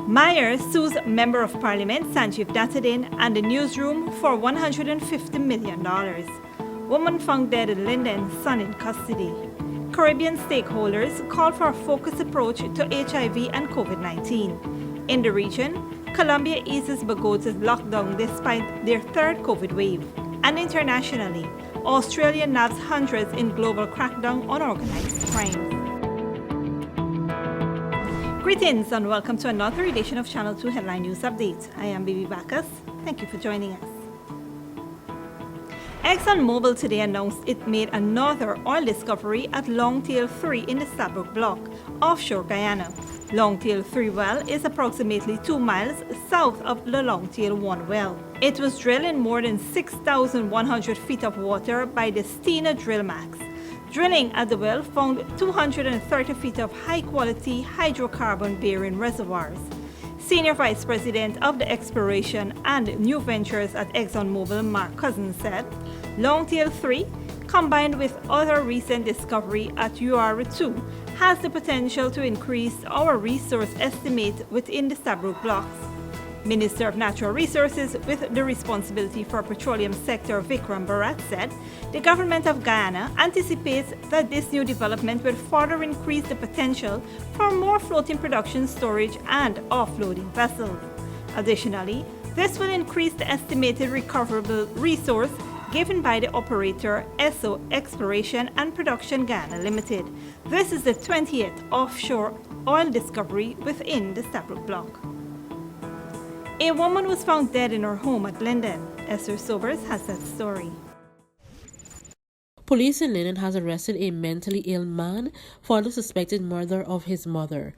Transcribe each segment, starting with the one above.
Myers sues Member of Parliament SANJEEV DATADIN and the newsroom for $150 million. Woman found dead in Linden, son in custody. Caribbean stakeholders call for a focused approach to HIV and COVID-19. In the region, Colombia eases Bogota's lockdown despite their third COVID wave. And internationally, Australia nabs hundreds in global crackdown on organized crime. Greetings and welcome to another edition of Channel 2 Headline News Update. I am Bibi Bacchus. Thank you for joining us. ExxonMobil today announced it made another oil discovery at Longtail 3 in the Stabroek Block, offshore Guyana. Longtail 3 well is approximately 2 miles south of the Longtail 1 well. It was drilled in more than 6,100 feet of water by the Stena Drillmax. Drilling at the well found 230 feet of high-quality hydrocarbon-bearing reservoirs. Senior Vice President of the Exploration and New Ventures at ExxonMobil, Mark Cousins, said, Longtail 3, combined with other recent discovery at Uara 2, has the potential to increase our resource estimate within the Stabroek blocks. Minister of Natural Resources with the responsibility for petroleum sector Vikram Bharat said the government of Guyana anticipates that this new development will further increase the potential for more floating production, storage and offloading vessels. Additionally, this will increase the estimated recoverable resource given by the operator ESSO Exploration and Production Guyana Limited. This is the 20th offshore oil discovery within the Stabroek block. A woman was found dead in her home at Linden. Esther Sobers has that story. Police in Linden has arrested a mentally ill man for the suspected murder of his mother,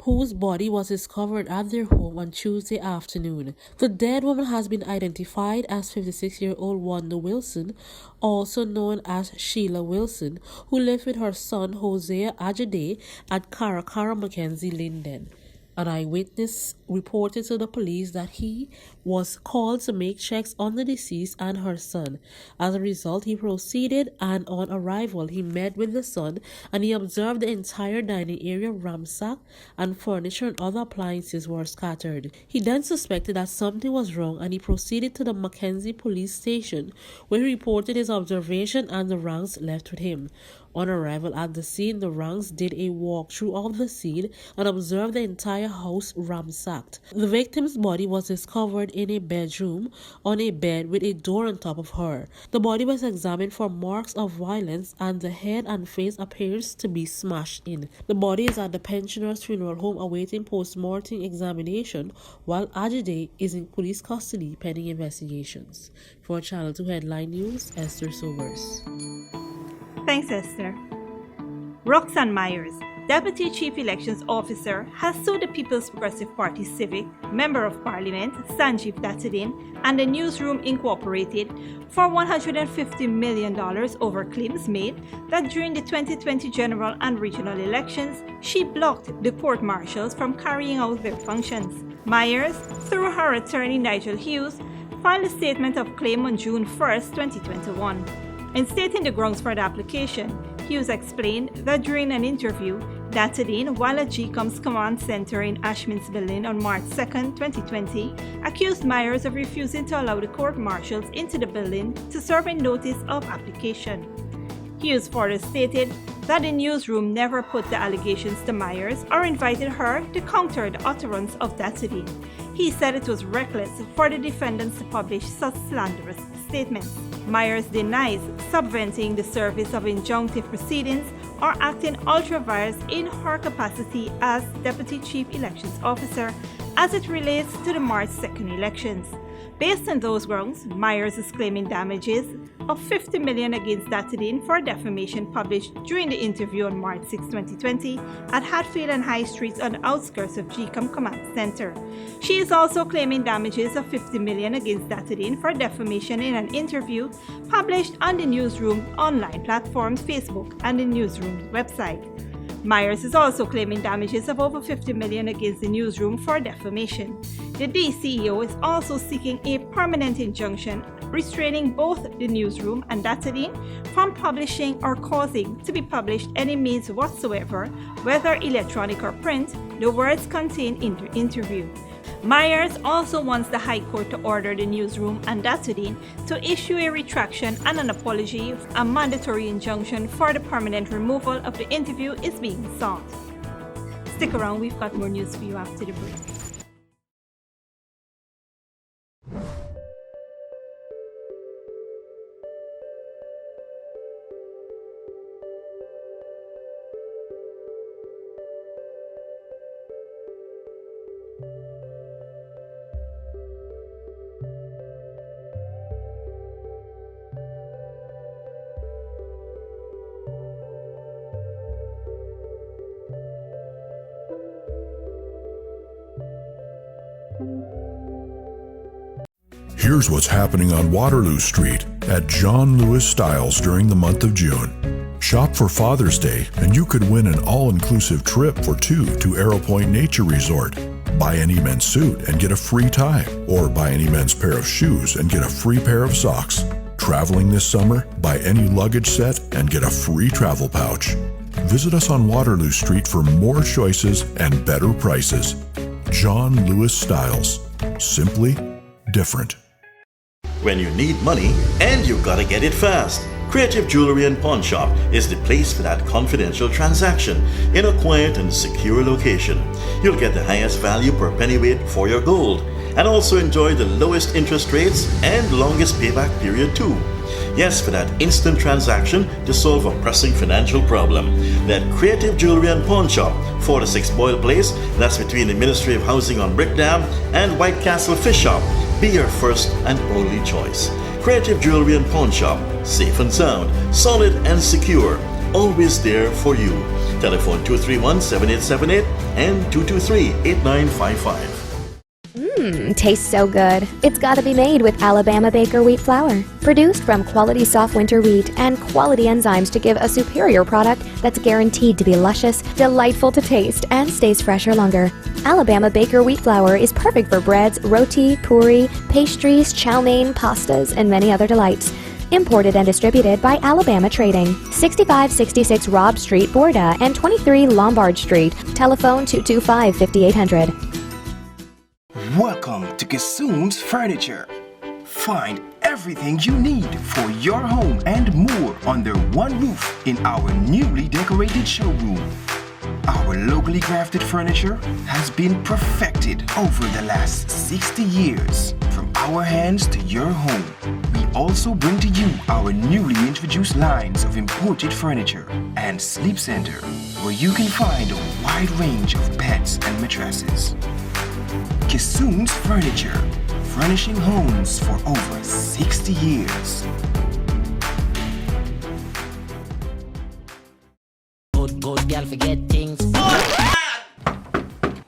whose body was discovered at their home on Tuesday afternoon. The dead woman has been identified as 56-year-old Wanda Wilson, also known as Sheila Wilson, who lived with her son Hosea Ajade at Karakara Mackenzie, Linden. An eyewitness reported to the police that he was called to make checks on the deceased and her son. As a result, he proceeded and on arrival, he met with the son and he observed the entire dining area ransacked and furniture and other appliances were scattered. He then suspected that something was wrong and he proceeded to the Mackenzie police station where he reported his observation and the ranks left with him. On arrival at the scene, the ranks did a walkthrough of the scene and observed the entire house ransacked. The victim's body was discovered in a bedroom on a bed with a door on top of her. The body was examined for marks of violence and the head and face appears to be smashed in. The body is at the pensioner's funeral home awaiting post-mortem examination while Ajay is in police custody pending investigations. For Channel 2 Headline News, Esther Sobers. Thanks, Esther. Roxanne Myers, Deputy Chief Elections Officer, has sued the People's Progressive Party Civic, Member of Parliament SANJEEV DATADIN, and the Newsroom Incorporated for $150 million over claims made that during the 2020 general and regional elections, she blocked the court-martials from carrying out their functions. Myers, through her attorney Nigel Hughes, filed a statement of claim on June 1, 2021. In stating the grounds for the application, Hughes explained that during an interview, DATADIN, while at GCOM's command center in Ashmin's Building on March 2, 2020, accused Myers of refusing to allow the court-martials into the building to serve a notice of application. Hughes further stated that the newsroom never put the allegations to Myers or invited her to counter the utterance of DATADIN. He said it was reckless for the defendants to publish such slanderous statements. Myers denies subventing the service of injunctive proceedings or acting ultra-vires in her capacity as Deputy Chief Elections Officer as it relates to the March 2nd elections. Based on those grounds, Myers is claiming damages of $50 million against DATADIN for defamation published during the interview on March 6, 2020 at Hatfield and High Streets on the outskirts of GCOM Command Center. She is also claiming damages of $50 million against DATADIN for defamation in an interview published on the Newsroom online platforms, Facebook, and the Newsroom's website. Myers is also claiming damages of over $50 million against the newsroom for defamation. The DCEO is also seeking a permanent injunction restraining both the newsroom and DATADIN from publishing or causing to be published any means whatsoever, whether electronic or print, the words contained in the interview. Myers also wants the High Court to order the newsroom and DATADIN to issue a retraction and an apology. A mandatory injunction for the permanent removal of the interview is being sought. Stick around, we've got more news for you after the break. Here's what's happening on Waterloo Street at John Lewis Styles during the month of June. Shop for Father's Day and you could win an all-inclusive trip for two to Arrow Point Nature Resort. Buy any men's suit and get a free tie, or buy any men's pair of shoes and get a free pair of socks. Traveling this summer? Buy any luggage set and get a free travel pouch. Visit us on Waterloo Street for more choices and better prices. John Lewis Styles. Simply different. When you need money and you gotta get it fast, Creative Jewelry and Pawn Shop is the place for that confidential transaction in a quiet and secure location. You'll get the highest value per pennyweight for your gold and also enjoy the lowest interest rates and longest payback period too. Yes, for that instant transaction to solve a pressing financial problem. That Creative Jewelry and Pawn Shop, 46 Boyle Place, that's between the Ministry of Housing on Brickdam and White Castle Fish Shop, be your first and only choice. Creative Jewelry and Pawn Shop, safe and sound, solid and secure, always there for you. Telephone 231-7878 and 223-8955. Tastes so good. It's gotta be made with Alabama Baker wheat flour. Produced from quality soft winter wheat and quality enzymes to give a superior product that's guaranteed to be luscious, delightful to taste, and stays fresher longer. Alabama Baker wheat flour is perfect for breads, roti, puri, pastries, chow mein, pastas, and many other delights. Imported and distributed by Alabama Trading. 6566 Robb Street, Borda, and 23 Lombard Street. Telephone 225-5800. Welcome to Kissoon's Furniture. Find everything you need for your home and more under one roof in our newly decorated showroom. Our locally crafted furniture has been perfected over the last 60 years. From our hands to your home, we also bring to you our newly introduced lines of imported furniture and sleep center, where you can find a wide range of beds and mattresses. Kissoon's Furniture, furnishing homes for over 60 years. Good girl forget things.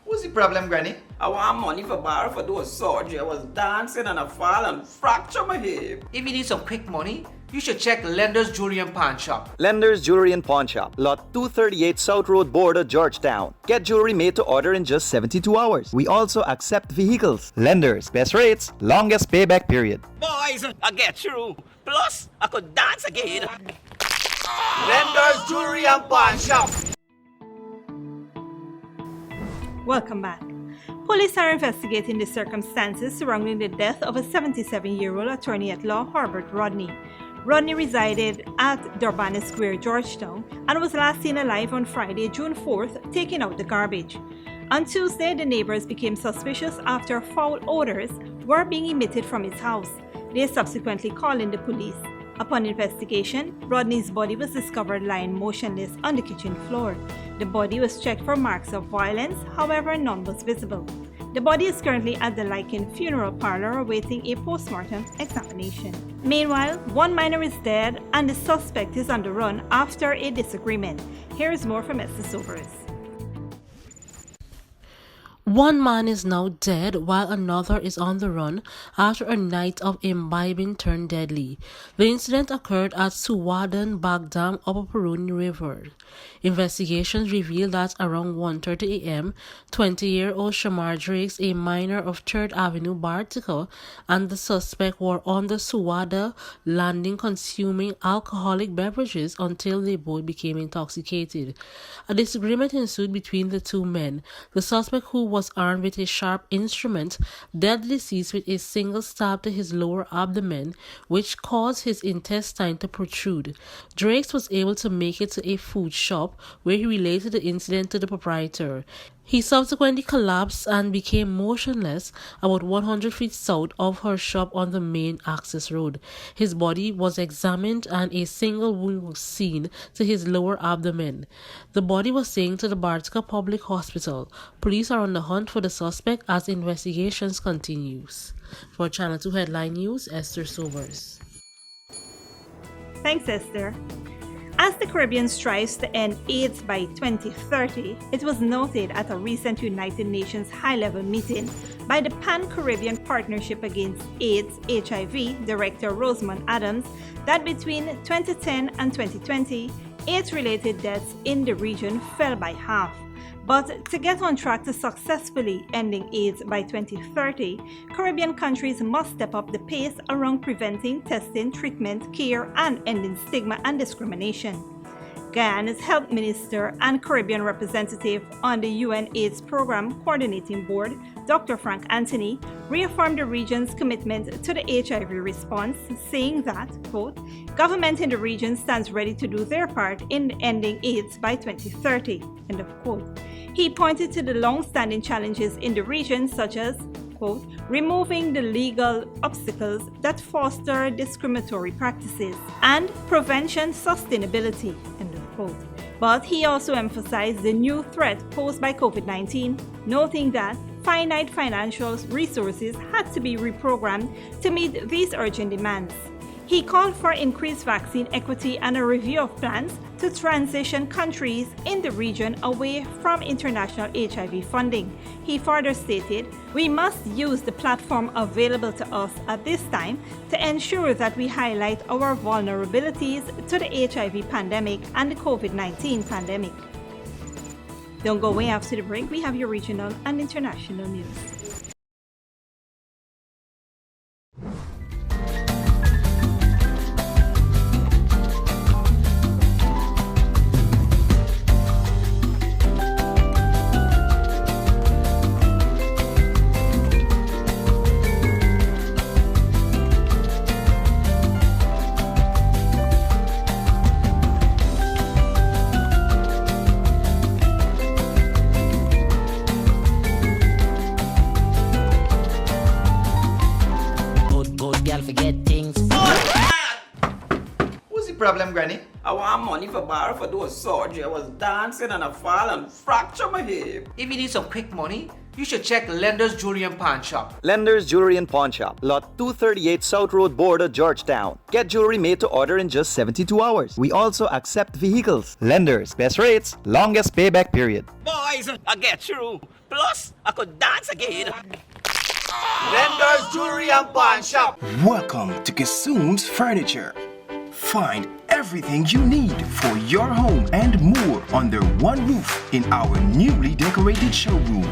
What's the problem, Granny? I want money for borrow for those surgery. I was dancing and I fall and fracture my hip. If you need some quick money, you should check Lender's Jewelry and Pawn Shop. Lender's Jewelry and Pawn Shop, lot 238 South Road, Border, Georgetown. Get jewelry made to order in just 72 hours. We also accept vehicles. Lender's, best rates, longest payback period. Boys, I get through. Plus, I could dance again. Lender's Jewelry and Pawn Shop. Welcome back. Police are investigating the circumstances surrounding the death of a 77-year-old attorney-at-law, Herbert Rodney. Rodney resided at Durbana Square, Georgetown, and was last seen alive on Friday, June 4th, taking out the garbage. On Tuesday, the neighbors became suspicious after foul odors were being emitted from his house. They subsequently called in the police. Upon investigation, Rodney's body was discovered lying motionless on the kitchen floor. The body was checked for marks of violence, however, none was visible. The body is currently at the Lycan Funeral Parlor awaiting a post-mortem examination. Meanwhile, one minor is dead and the suspect is on the run after a disagreement. Here is more from Esther Sobers. One man is now dead while another is on the run after a night of imbibing turned deadly. The incident occurred at Suwadan Bagdam Upper Peruni River. Investigations revealed that around 1:30 a.m., 20-year-old Shamar Drakes, a minor of 3rd Avenue, Bartica, and the suspect were on the Suwada landing consuming alcoholic beverages until they both became intoxicated. A disagreement ensued between the two men. The suspect, who was armed with a sharp instrument, dealt the deceased with a single stab to his lower abdomen, which caused his intestine to protrude. Drakes was able to make it to a food shop, where he related the incident to the proprietor. He subsequently collapsed and became motionless about 100 feet south of her shop on the main access road. His body was examined and a single wound was seen to his lower abdomen. The body was taken to the Bartica Public Hospital. Police are on the hunt for the suspect as investigations continues. For Channel 2 Headline News, Esther Sobers. Thanks, Esther. As the Caribbean strives to end AIDS by 2030, it was noted at a recent United Nations high-level meeting by the Pan-Caribbean Partnership Against AIDS (HIV) Director Rosamond Adams that between 2010 and 2020, AIDS-related deaths in the region fell by half. But to get on track to successfully ending AIDS by 2030, Caribbean countries must step up the pace around preventing, testing, treatment, care, and ending stigma and discrimination. Guyana's Health Minister and Caribbean representative on the UN AIDS Program Coordinating Board, Dr. Frank Anthony, reaffirmed the region's commitment to the HIV response, saying that, quote, government in the region stands ready to do their part in ending AIDS by 2030, end of quote. He pointed to the long-standing challenges in the region, such as, quote, removing the legal obstacles that foster discriminatory practices and prevention sustainability, end of quote. But he also emphasized the new threat posed by COVID-19, noting that finite financial resources had to be reprogrammed to meet these urgent demands. He called for increased vaccine equity and a review of plans to transition countries in the region away from international HIV funding. He further stated, we must use the platform available to us at this time to ensure that we highlight our vulnerabilities to the HIV pandemic and the COVID-19 pandemic. Don't go away. After the break, we have your regional and international news. Problem, Granny? I want money for borrow for those surgery. I was dancing and I fall and fracture my hip. If you need some quick money, you should check Lender's Jewelry and Pawn Shop. Lender's Jewelry and Pawn Shop, lot 238 South Road Border, Georgetown. Get jewelry made to order in just 72 hours. We also accept vehicles. Lenders, best rates, longest payback period. Boys, I get through. Plus, I could dance again. Lender's Jewelry and Pawn Shop. Welcome to Kissoon's Furniture. Find everything you need for your home and more under one roof in our newly decorated showroom.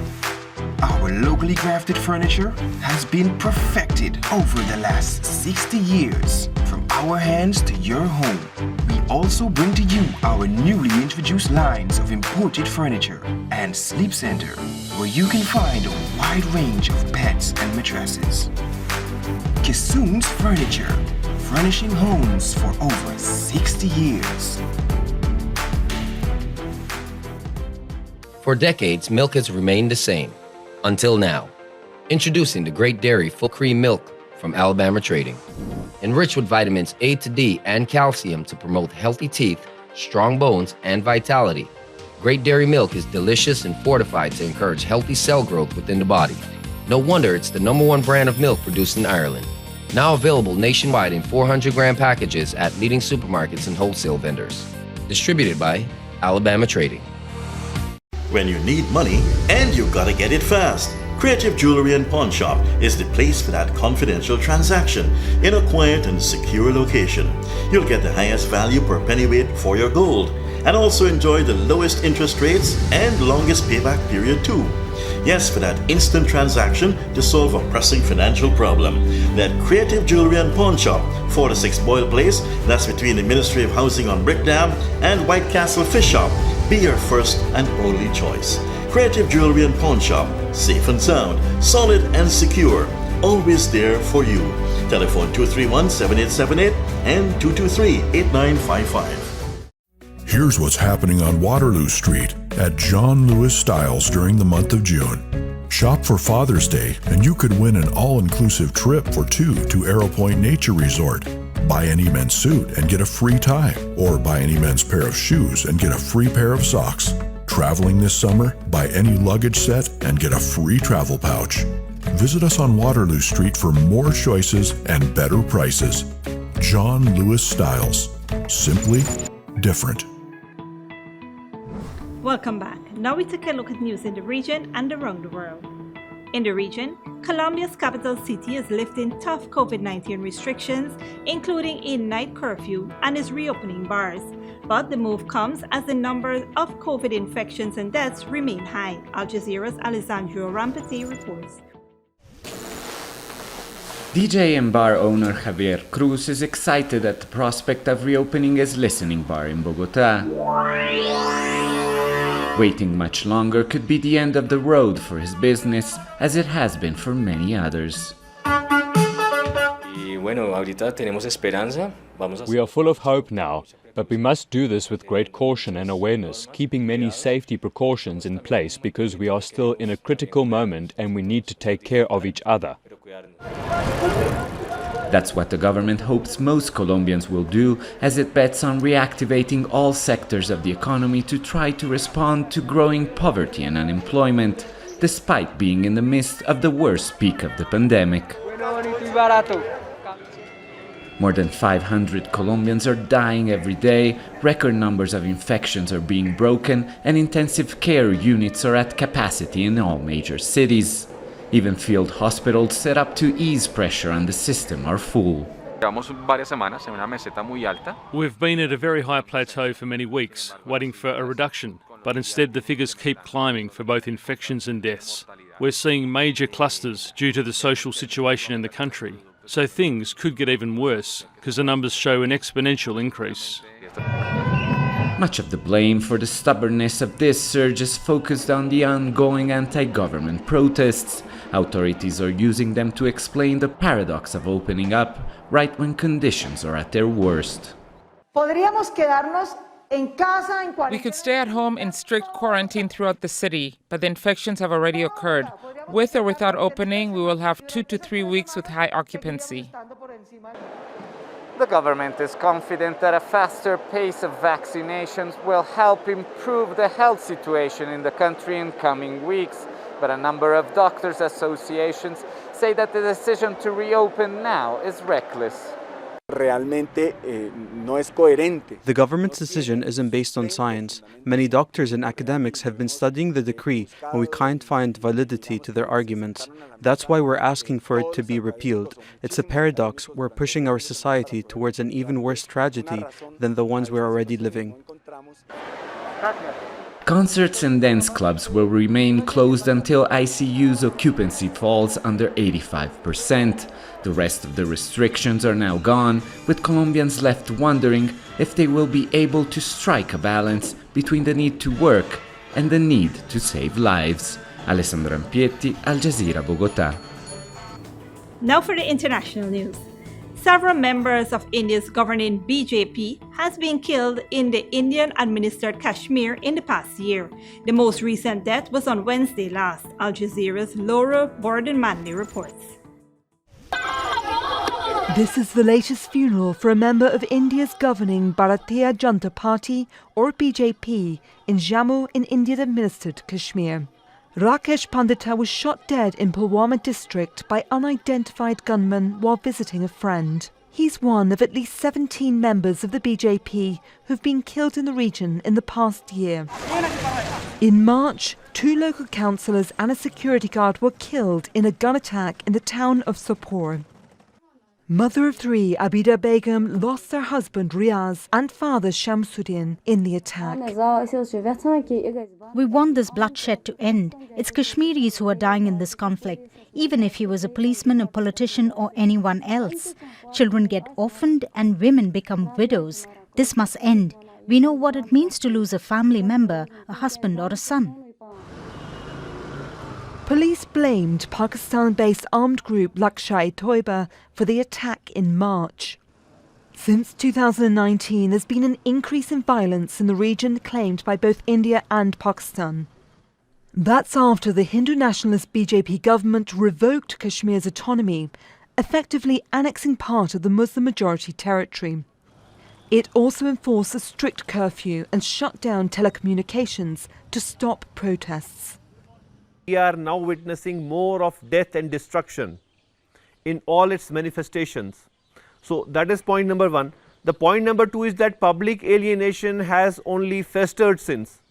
Our locally crafted furniture has been perfected over the last 60 years. From our hands to your home, we also bring to you our newly introduced lines of imported furniture and sleep center, where you can find a wide range of beds and mattresses. Kissoon's Furniture, furnishing homes for over 60 years. For decades, milk has remained the same. Until now. Introducing the Great Dairy Full Cream Milk from Alabama Trading. Enriched with vitamins A to D and calcium to promote healthy teeth, strong bones, and vitality. Great Dairy Milk is delicious and fortified to encourage healthy cell growth within the body. No wonder it's the #1 brand of milk produced in Ireland. Now available nationwide in 400-gram packages at leading supermarkets and wholesale vendors. Distributed by Alabama Trading. When you need money and you gotta get it fast, Creative Jewelry and Pawn Shop is the place for that confidential transaction in a quiet and secure location. You'll get the highest value per pennyweight for your gold and also enjoy the lowest interest rates and longest payback period too. Yes, for that instant transaction to solve a pressing financial problem. That Creative Jewelry and Pawn Shop, 4-6 Boyle Place, that's between the Ministry of Housing on Brickdam and White Castle Fish Shop, be your first and only choice. Creative Jewelry and Pawn Shop, safe and sound, solid and secure, always there for you. Telephone 231-7878 and 223-8955. Here's what's happening on Waterloo Street at John Lewis Styles during the month of June. Shop for Father's Day and you could win an all-inclusive trip for two to Arrow Point Nature Resort. Buy any men's suit and get a free tie, or buy any men's pair of shoes and get a free pair of socks. Traveling this summer? Buy any luggage set and get a free travel pouch. Visit us on Waterloo Street for more choices and better prices. John Lewis Styles. Simply different. Welcome back. Now we take a look at news in the region and around the world. In the region, Colombia's capital city is lifting tough COVID-19 restrictions, including a night curfew, and is reopening bars. But the move comes as the number of COVID infections and deaths remain high. Al Jazeera's Alessandro Rampati reports. DJ and bar owner Javier Cruz is excited at the prospect of reopening his listening bar in Bogota. Waiting much longer could be the end of the road for his business, as it has been for many others. We are full of hope now, but we must do this with great caution and awareness, keeping many safety precautions in place because we are still in a critical moment and we need to take care of each other. That's what the government hopes most Colombians will do, as it bets on reactivating all sectors of the economy to try to respond to growing poverty and unemployment, despite being in the midst of the worst peak of the pandemic. More than 500 Colombians are dying every day, record numbers of infections are being broken, and intensive care units are at capacity in all major cities. Even field hospitals set up to ease pressure on the system are full. We've been at a very high plateau for many weeks, waiting for a reduction, but instead the figures keep climbing for both infections and deaths. We're seeing major clusters due to the social situation in the country, so things could get even worse because the numbers show an exponential increase. Much of the blame for the stubbornness of this surge is focused on the ongoing anti-government protests. Authorities are using them to explain the paradox of opening up right when conditions are at their worst. We could stay at home in strict quarantine throughout the city, but the infections have already occurred. With or without opening, we will have 2 to 3 weeks with high occupancy. The government is confident that a faster pace of vaccinations will help improve the health situation in the country in coming weeks, but a number of doctors' associations say that the decision to reopen now is reckless. The government's decision isn't based on science. Many doctors and academics have been studying the decree, and we can't find validity to their arguments. That's why we're asking for it to be repealed. It's a paradox. We're pushing our society towards an even worse tragedy than the ones we're already living. Concerts and dance clubs will remain closed until ICU's occupancy falls under 85%. The rest of the restrictions are now gone, with Colombians left wondering if they will be able to strike a balance between the need to work and the need to save lives. Alessandro Rampati, Al Jazeera, Bogota. Now for the international news. Several members of India's governing BJP has been killed in the Indian-administered Kashmir in the past year. The most recent death was on Wednesday last. Al Jazeera's Laura Borden-Manley reports. This is the latest funeral for a member of India's governing Bharatiya Janata Party, or BJP, in Jammu in Indian-administered Kashmir. Rakesh Pandita was shot dead in Pulwama district by unidentified gunmen while visiting a friend. He's one of at least 17 members of the BJP who've been killed in the region in the past year. In March, 2 local councillors and a security guard were killed in a gun attack in the town of Sopore. Mother of 3, Abida Begum, lost her husband Riaz and father Shamsuddin in the attack. We want this bloodshed to end. It's Kashmiris who are dying in this conflict, even if he was a policeman, a politician or anyone else. Children get orphaned and women become widows. This must end. We know what it means to lose a family member, a husband or a son. Police blamed Pakistan-based armed group Lashkar-e-Toiba for the attack in March. Since 2019, there's been an increase in violence in the region claimed by both India and Pakistan. That's after the Hindu nationalist BJP government revoked Kashmir's autonomy, effectively annexing part of the Muslim-majority territory. It also enforced a strict curfew and shut down telecommunications to stop protests. We are now witnessing more of death and destruction in all its manifestations. So that is point number 1. The point number 2 is that public alienation has only festered since.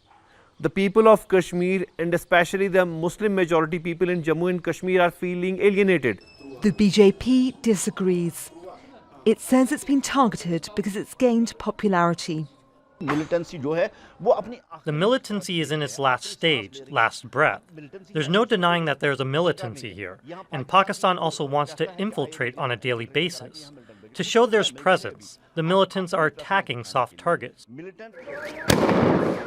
The people of Kashmir and especially the Muslim majority people in Jammu and Kashmir are feeling alienated. The BJP disagrees. It says it's been targeted because it's gained popularity. The militancy is in its last stage, last breath. There's no denying that there's a militancy here, and Pakistan also wants to infiltrate on a daily basis. To show there's presence, the militants are attacking soft targets.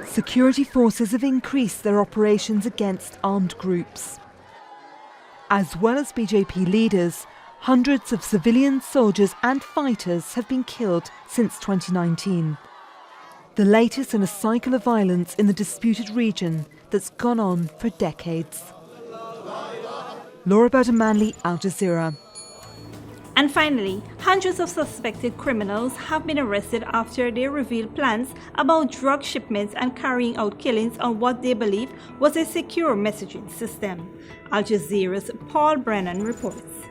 Security forces have increased their operations against armed groups. As well as BJP leaders, hundreds of civilian soldiers and fighters have been killed since 2019. The latest in a cycle of violence in the disputed region that's gone on for decades. Laura Bowden-Manley, Al Jazeera. And finally, hundreds of suspected criminals have been arrested after they revealed plans about drug shipments and carrying out killings on what they believe was a secure messaging system. Al Jazeera's Paul Brennan reports.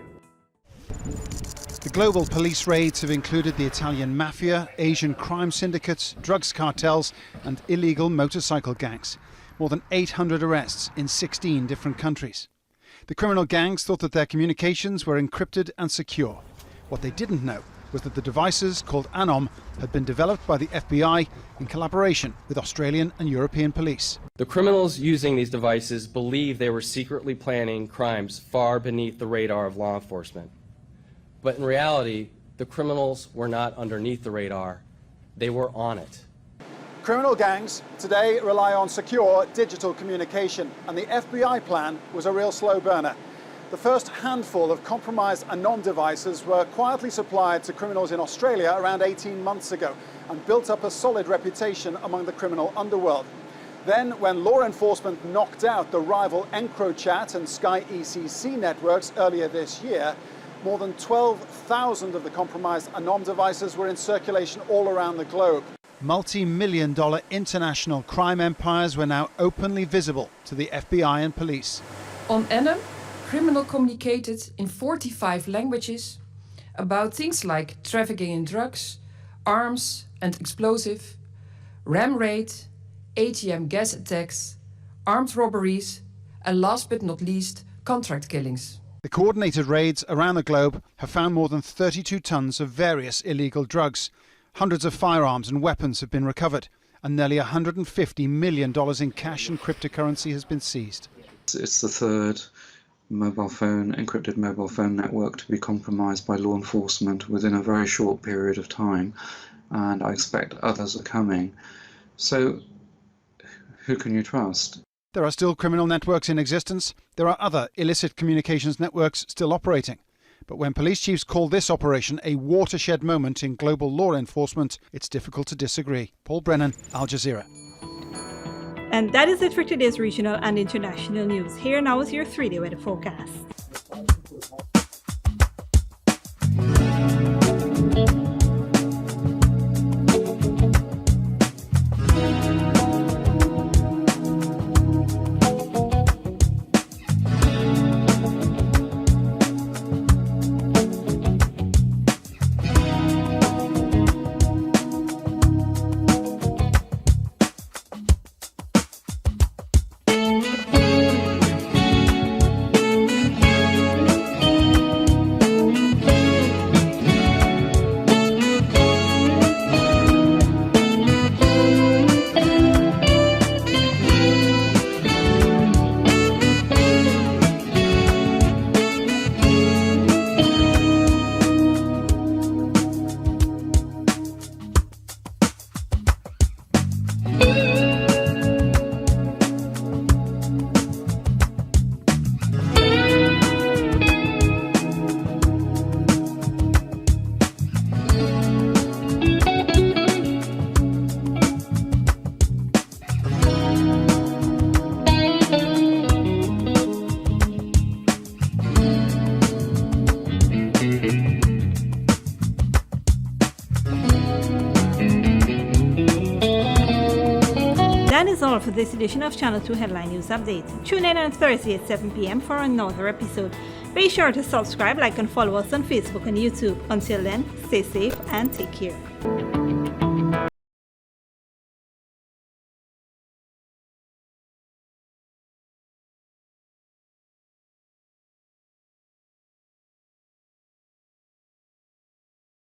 The global police raids have included the Italian mafia, Asian crime syndicates, drugs cartels and illegal motorcycle gangs. More than 800 arrests in 16 different countries. The criminal gangs thought that their communications were encrypted and secure. What they didn't know was that the devices, called Anom, had been developed by the FBI in collaboration with Australian and European police. The criminals using these devices believed they were secretly planning crimes far beneath the radar of law enforcement. But in reality, the criminals were not underneath the radar, they were on it. Criminal gangs today rely on secure digital communication, and the FBI plan was a real slow burner. The first handful of compromised Anom devices were quietly supplied to criminals in Australia around 18 months ago and built up a solid reputation among the criminal underworld. Then, when law enforcement knocked out the rival EncroChat and Sky ECC networks earlier this year, more than 12,000 of the compromised Anom devices were in circulation all around the globe. Multi-million-dollar international crime empires were now openly visible to the FBI and police. On Anom, criminals communicated in 45 languages about things like trafficking in drugs, arms and explosive, ram raid, ATM gas attacks, armed robberies, and last but not least, contract killings. The coordinated raids around the globe have found more than 32 tons of various illegal drugs. Hundreds of firearms and weapons have been recovered, and nearly $150 million in cash and cryptocurrency has been seized. It's the third encrypted mobile phone network to be compromised by law enforcement within a very short period of time, and I expect others are coming. So, who can you trust? There are still criminal networks in existence. There are other illicit communications networks still operating. But when police chiefs call this operation a watershed moment in global law enforcement, it's difficult to disagree. Paul Brennan, Al Jazeera. And that is it for today's regional and international news. Here now is your 3-day weather forecast. That is all for this edition of Channel 2 Headline News Update. Tune in on Thursday at 7 p.m. for another episode. Be sure to subscribe, like and follow us on Facebook and YouTube. Until then, stay safe and take care.